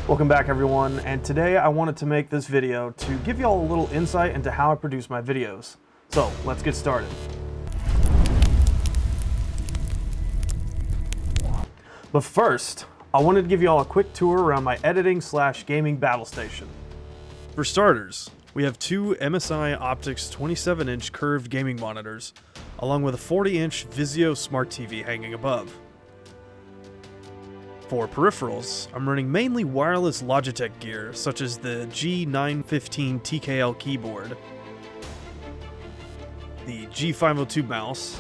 Welcome back everyone, and today I wanted to make this video to give y'all a little insight into how I produce my videos. So let's get started. But first, I wanted to give y'all a quick tour around my editing/gaming battle station. For starters, we have two MSI Optics 27-inch curved gaming monitors, along with a 40-inch Vizio Smart TV hanging above. For peripherals, I'm running mainly wireless Logitech gear, such as the G915 TKL keyboard, the G502 mouse,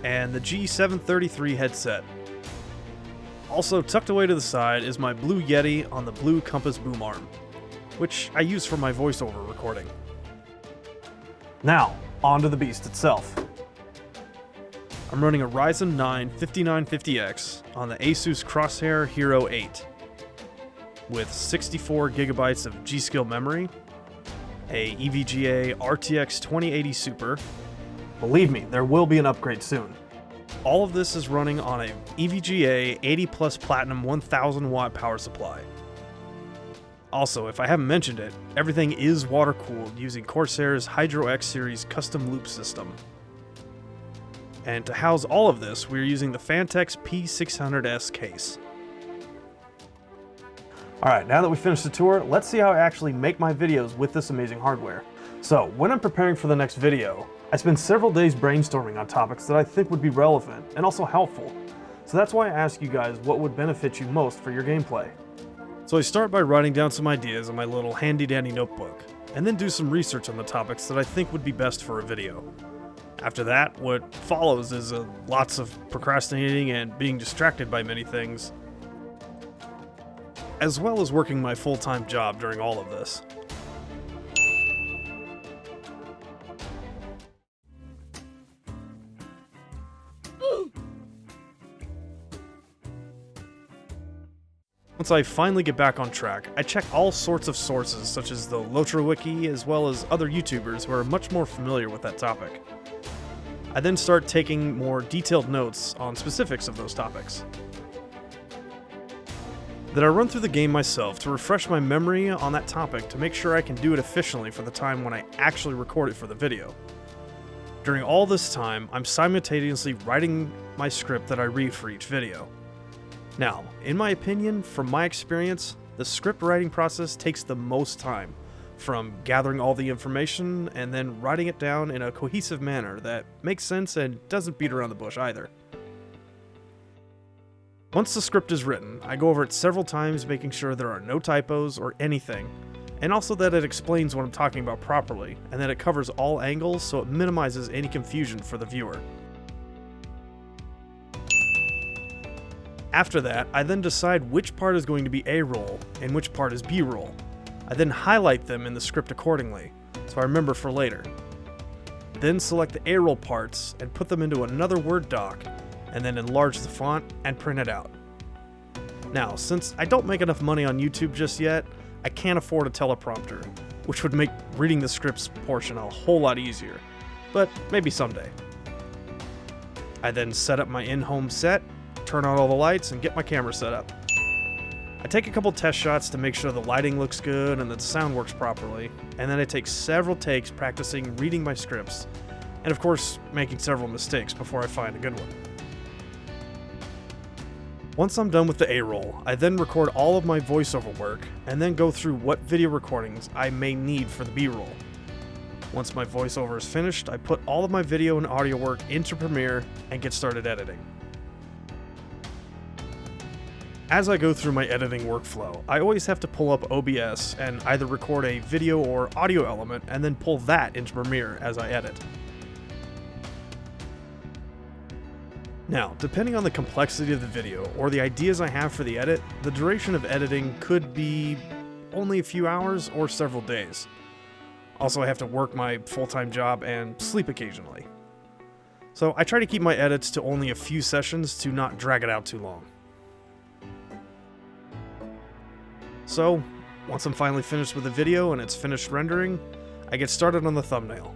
and the G733 headset. Also tucked away to the side is my Blue Yeti on the Blue Compass boom arm, which I use for my voiceover recording. Now, on to the beast itself. I'm running a Ryzen 9 5950X on the Asus Crosshair Hero 8 with 64 gigabytes of G.Skill memory, a EVGA RTX 2080 Super. Believe me, there will be an upgrade soon. All of this is running on a EVGA 80 Plus Platinum 1000 watt power supply. Also, if I haven't mentioned it, everything is water cooled using Corsair's Hydro X series custom loop system. And to house all of this, we're using the Fantex P600S case. Alright, now that we finished the tour, let's see how I actually make my videos with this amazing hardware. So, when I'm preparing for the next video, I spend several days brainstorming on topics that I think would be relevant and also helpful. So that's why I ask you guys what would benefit you most for your gameplay. So I start by writing down some ideas in my little handy-dandy notebook, and then do some research on the topics that I think would be best for a video. After that, what follows is lots of procrastinating and being distracted by many things, as well as working my full-time job during all of this. Once I finally get back on track, I check all sorts of sources such as the Lotra Wiki as well as other YouTubers who are much more familiar with that topic. I then start taking more detailed notes on specifics of those topics. Then I run through the game myself to refresh my memory on that topic to make sure I can do it efficiently for the time when I actually record it for the video. During all this time, I'm simultaneously writing my script that I read for each video. Now, in my opinion, from my experience, the script writing process takes the most time, from gathering all the information and then writing it down in a cohesive manner that makes sense and doesn't beat around the bush either. Once the script is written, I go over it several times making sure there are no typos or anything, and also that it explains what I'm talking about properly, and that it covers all angles so it minimizes any confusion for the viewer. After that, I then decide which part is going to be A-roll and which part is B-roll. I then highlight them in the script accordingly, so I remember for later. Then select the A-roll parts and put them into another Word doc, and then enlarge the font and print it out. Now, since I don't make enough money on YouTube just yet, I can't afford a teleprompter, which would make reading the scripts portion a whole lot easier, but maybe someday. I then set up my in-home set, turn on all the lights, and get my camera set up. I take a couple test shots to make sure the lighting looks good and that the sound works properly, and then I take several takes practicing reading my scripts, and of course making several mistakes before I find a good one. Once I'm done with the A-roll, I then record all of my voiceover work, and then go through what video recordings I may need for the B-roll. Once my voiceover is finished, I put all of my video and audio work into Premiere and get started editing. As I go through my editing workflow, I always have to pull up OBS and either record a video or audio element and then pull that into Premiere as I edit. Now, depending on the complexity of the video or the ideas I have for the edit, the duration of editing could be only a few hours or several days. Also, I have to work my full-time job and sleep occasionally. So I try to keep my edits to only a few sessions to not drag it out too long. So, once I'm finally finished with the video and it's finished rendering, I get started on the thumbnail.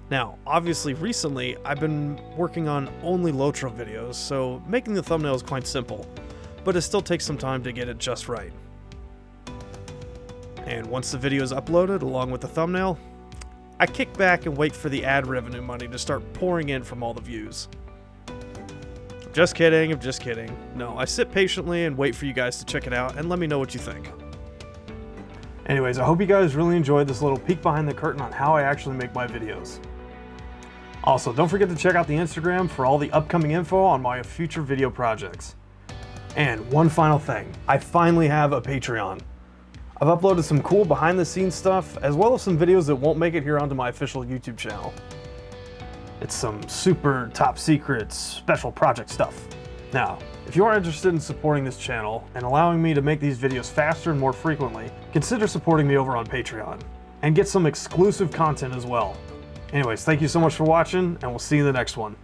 Now, obviously recently, I've been working on only Lotro videos, so making the thumbnail is quite simple, but it still takes some time to get it just right. And once the video is uploaded along with the thumbnail, I kick back and wait for the ad revenue money to start pouring in from all the views. Just kidding, I'm just kidding. No, I sit patiently and wait for you guys to check it out and let me know what you think. Anyways, I hope you guys really enjoyed this little peek behind the curtain on how I actually make my videos. Also, don't forget to check out the Instagram for all the upcoming info on my future video projects. And one final thing, I finally have a Patreon. I've uploaded some cool behind the scenes stuff, as well as some videos that won't make it here onto my official YouTube channel. It's some super top secret special project stuff. Now, if you are interested in supporting this channel and allowing me to make these videos faster and more frequently, consider supporting me over on Patreon and get some exclusive content as well. Anyways, thank you so much for watching, and we'll see you in the next one.